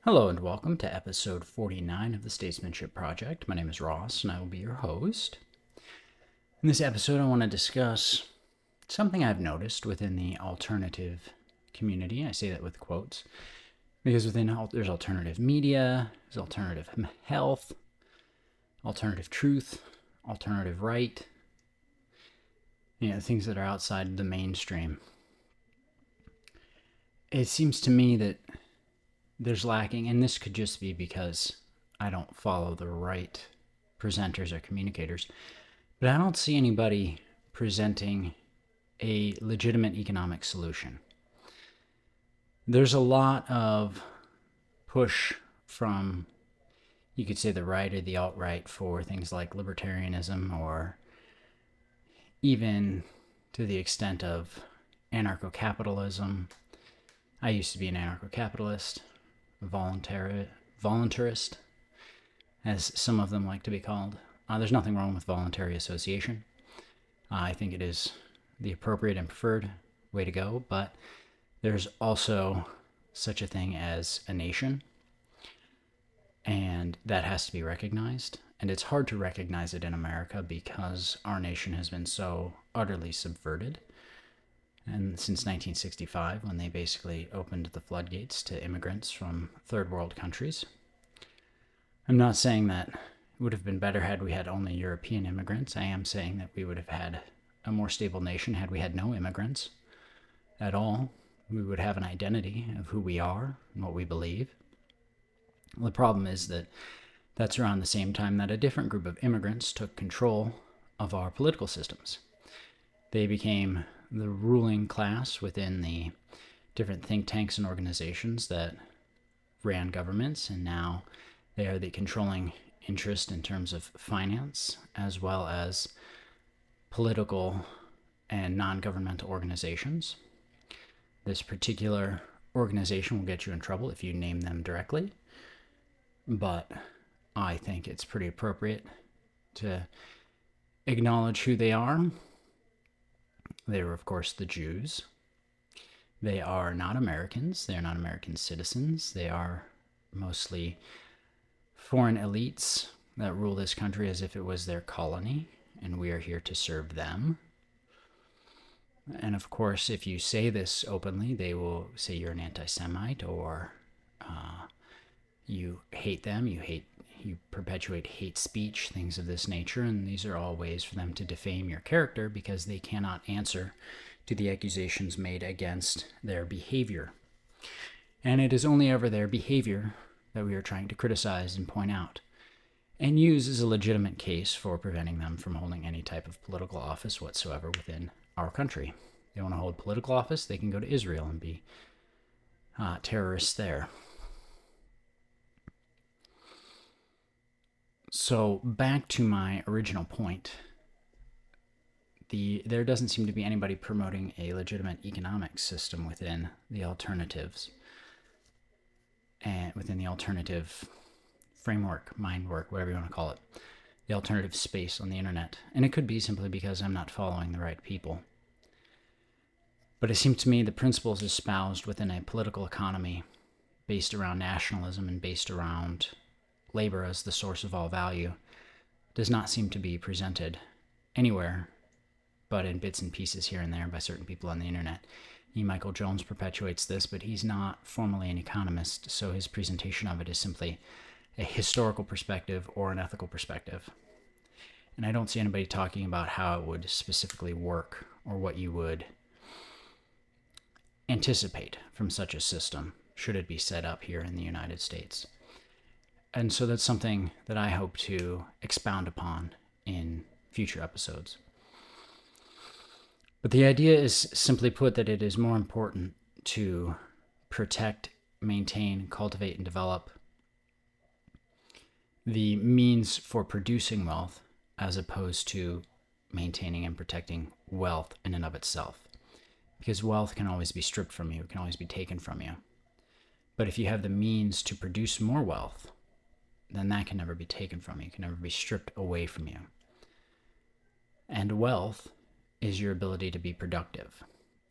Hello and welcome to episode 49 of the Statesmanship Project. My name is Ross and I will be your host. In this episode, I want to discuss something I've noticed within the alternative community. I say that with quotes because there's alternative media, there's alternative health, alternative truth, alternative right, things that are outside the mainstream. It seems to me that there's lacking, and this could just be because I don't follow the right presenters or communicators, but I don't see anybody presenting a legitimate economic solution. There's a lot of push from, you could say, the right or the alt-right for things like libertarianism, or even to the extent of anarcho-capitalism. I used to be an anarcho-capitalist, voluntarist, as some of them like to be called. There's nothing wrong with voluntary association. I think it is the appropriate and preferred way to go, but there's also such a thing as a nation, and that has to be recognized. And it's hard to recognize it in America because our nation has been so utterly subverted. And since 1965, when they basically opened the floodgates to immigrants from third world countries. I'm not saying that it would have been better had we had only European immigrants. I am saying that we would have had a more stable nation had we had no immigrants at all. We would have an identity of who we are and what we believe. Well, the problem is that that's around the same time that a different group of immigrants took control of our political systems. They became the ruling class within the different think tanks and organizations that ran governments, and now they are the controlling interest in terms of finance, as well as political and non-governmental organizations. This particular organization will get you in trouble if you name them directly, but I think it's pretty appropriate to acknowledge who they are. They are, of course, the Jews. They are not Americans. They are not American citizens. They are mostly foreign elites that rule this country as if it was their colony, and we are here to serve them. And of course, if you say this openly, they will say you're an anti-Semite, or you hate them, you perpetuate hate speech, things of this nature, and these are all ways for them to defame your character because they cannot answer to the accusations made against their behavior. And it is only ever their behavior that we are trying to criticize and point out, and use as a legitimate case for preventing them from holding any type of political office whatsoever within our country. They want to hold political office, they can go to Israel and be terrorists there. So back to my original point, there doesn't seem to be anybody promoting a legitimate economic system within the alternatives, and within the alternative framework, mind work, whatever you want to call it, the alternative space on the internet. And it could be simply because I'm not following the right people. But it seems to me the principles espoused within a political economy based around nationalism and based around labor as the source of all value does not seem to be presented anywhere but in bits and pieces here and there by certain people on the internet. Michael Jones perpetuates this, but he's not formally an economist, so his presentation of it is simply a historical perspective or an ethical perspective. And I don't see anybody talking about how it would specifically work or what you would anticipate from such a system should it be set up here in the United States. And so that's something that I hope to expound upon in future episodes. But the idea is, simply put, that it is more important to protect, maintain, cultivate, and develop the means for producing wealth as opposed to maintaining and protecting wealth in and of itself. Because wealth can always be stripped from you, it can always be taken from you. But if you have the means to produce more wealth, then that can never be taken from you, can never be stripped away from you. And wealth is your ability to be productive.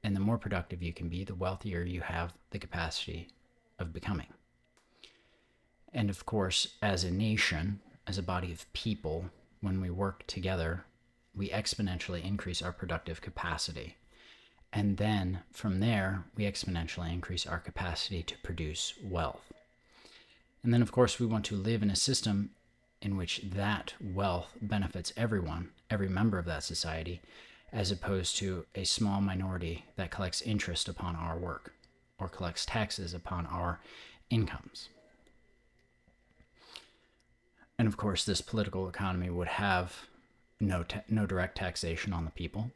And the more productive you can be, the wealthier you have the capacity of becoming. And of course, as a nation, as a body of people, when we work together, we exponentially increase our productive capacity. And then from there, we exponentially increase our capacity to produce wealth. And then, of course, we want to live in a system in which that wealth benefits everyone, every member of that society, as opposed to a small minority that collects interest upon our work or collects taxes upon our incomes. And of course, this political economy would have no direct taxation on the people,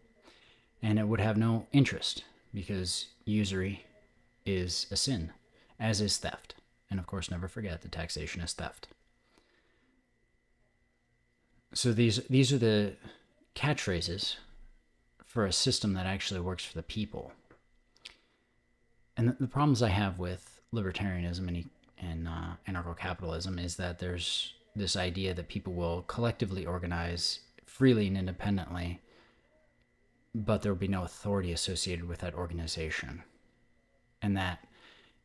and it would have no interest because usury is a sin, as is theft. And of course, never forget that taxation is theft. So these are the catchphrases for a system that actually works for the people. And the problems I have with libertarianism and anarcho-capitalism is that there's this idea that people will collectively organize freely and independently, but there will be no authority associated with that organization. And that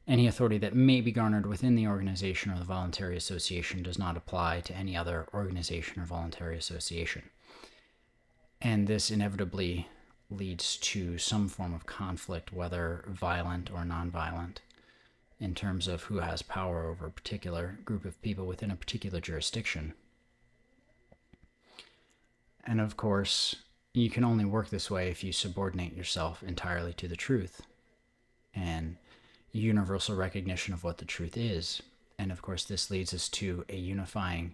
any authority that may be garnered within the organization or the voluntary association does not apply to any other organization or voluntary association. And this inevitably leads to some form of conflict, whether violent or nonviolent, in terms of who has power over a particular group of people within a particular jurisdiction. And of course, you can only work this way if you subordinate yourself entirely to the truth and universal recognition of what the truth is. And of course, this leads us to a unifying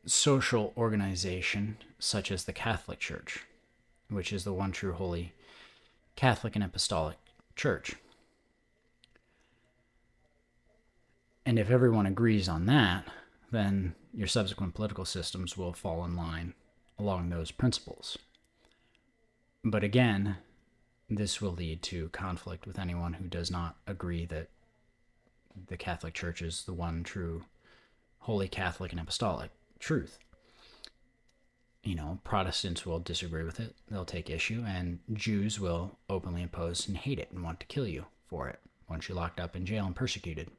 social organization such as the Catholic Church, which is the one true holy Catholic and Apostolic Church. And if everyone agrees on that, then your subsequent political systems will fall in line along those principles. But again, this will lead to conflict with anyone who does not agree that the Catholic Church is the one true holy Catholic and Apostolic truth. Protestants will disagree with it. They'll take issue, and Jews will openly oppose and hate it and want to kill you for it, want you locked up in jail and prosecuted,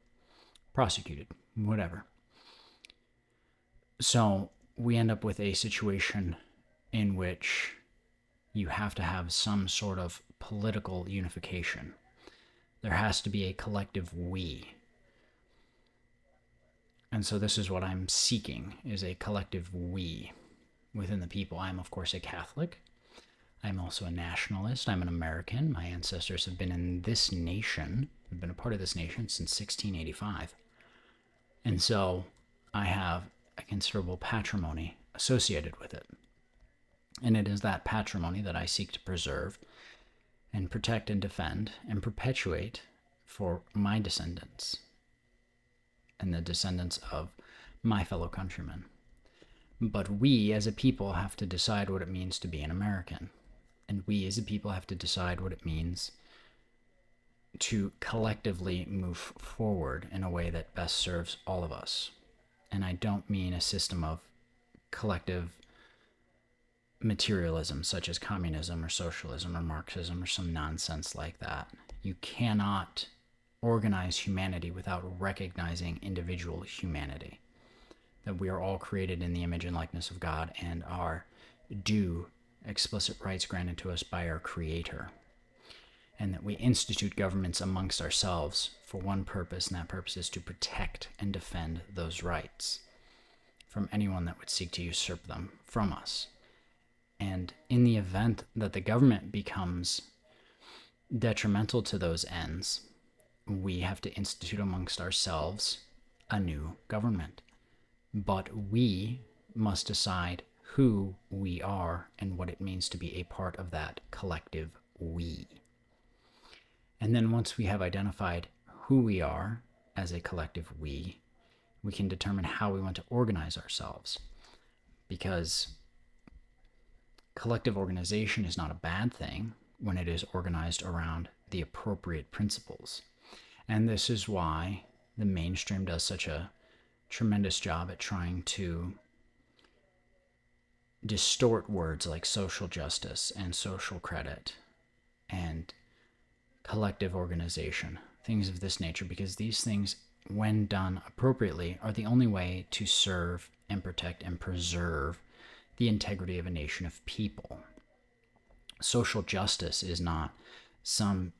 whatever. So we end up with a situation in which you have to have some sort of political unification. There has to be a collective we. And so this is what I'm seeking, is a collective we within the people. I'm, of course, a Catholic. I'm also a nationalist. I'm an American. My ancestors have been in this nation, have been a part of this nation since 1685. And so I have a considerable patrimony associated with it. And it is that patrimony that I seek to preserve and protect and defend and perpetuate for my descendants and the descendants of my fellow countrymen. But we as a people have to decide what it means to be an American. And we as a people have to decide what it means to collectively move forward in a way that best serves all of us. And I don't mean a system of collective materialism such as communism or socialism or Marxism or some nonsense like that. You cannot organize humanity without recognizing individual humanity. That we are all created in the image and likeness of God and are due explicit rights granted to us by our Creator. And that we institute governments amongst ourselves for one purpose, and that purpose is to protect and defend those rights from anyone that would seek to usurp them from us. And in the event that the government becomes detrimental to those ends, we have to institute amongst ourselves a new government. But we must decide who we are and what it means to be a part of that collective we. And then once we have identified who we are as a collective we can determine how we want to organize ourselves. Because collective organization is not a bad thing when it is organized around the appropriate principles. And this is why the mainstream does such a tremendous job at trying to distort words like social justice and social credit and collective organization, things of this nature, because these things when done appropriately, are the only way to serve and protect and preserve the integrity of a nation of people. Social justice is not some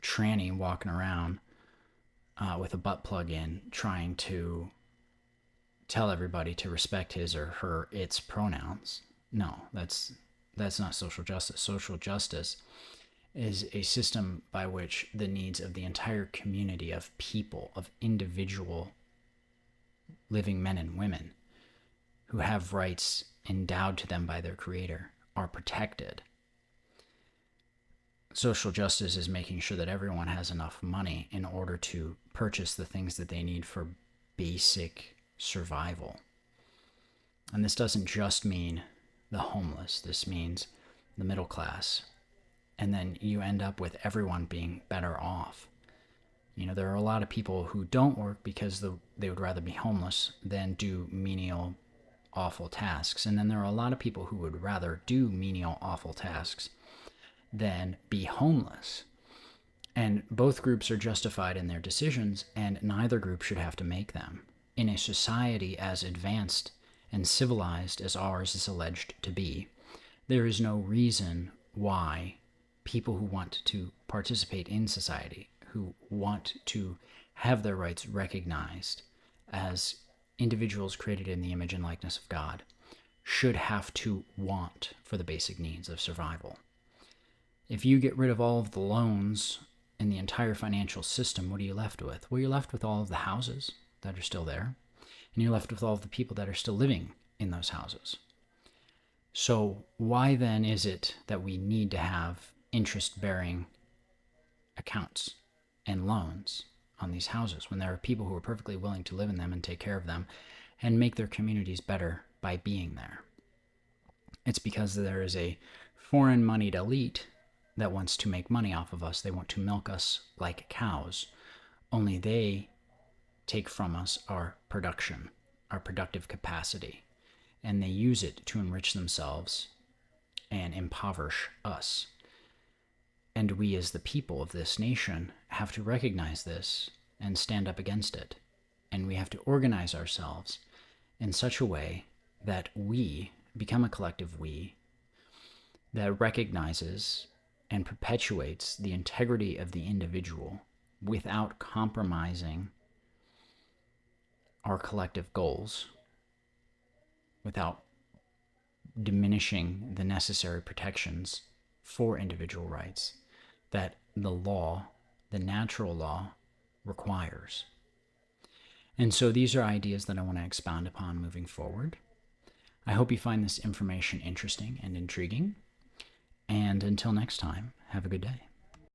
tranny walking around with a butt plug in trying to tell everybody to respect his or her its pronouns. No, that's not social justice. Social justice is a system by which the needs of the entire community of people, of individual living men and women who have rights endowed to them by their creator, are protected. Social justice is making sure that everyone has enough money in order to purchase the things that they need for basic survival. And this doesn't just mean the homeless. This means the middle class. And then you end up with everyone being better off. You know, there are a lot of people who don't work because they would rather be homeless than do menial, awful tasks. And then there are a lot of people who would rather do menial, awful tasks than be homeless. And both groups are justified in their decisions, and neither group should have to make them. In a society as advanced and civilized as ours is alleged to be, there is no reason why people who want to participate in society, who want to have their rights recognized as individuals created in the image and likeness of God, should have to want for the basic needs of survival. If you get rid of all of the loans in the entire financial system, what are you left with? Well, you're left with all of the houses that are still there, and you're left with all of the people that are still living in those houses. So why then is it that we need to have interest-bearing accounts and loans on these houses when there are people who are perfectly willing to live in them and take care of them and make their communities better by being there? It's because there is a foreign moneyed elite that wants to make money off of us. They want to milk us like cows. Only they take from us our production, our productive capacity, and they use it to enrich themselves and impoverish us. And we as the people of this nation have to recognize this and stand up against it. And we have to organize ourselves in such a way that we become a collective we that recognizes and perpetuates the integrity of the individual without compromising our collective goals, without diminishing the necessary protections for individual rights that the law, the natural law, requires. And so these are ideas that I want to expound upon moving forward. I hope you find this information interesting and intriguing. And until next time, have a good day.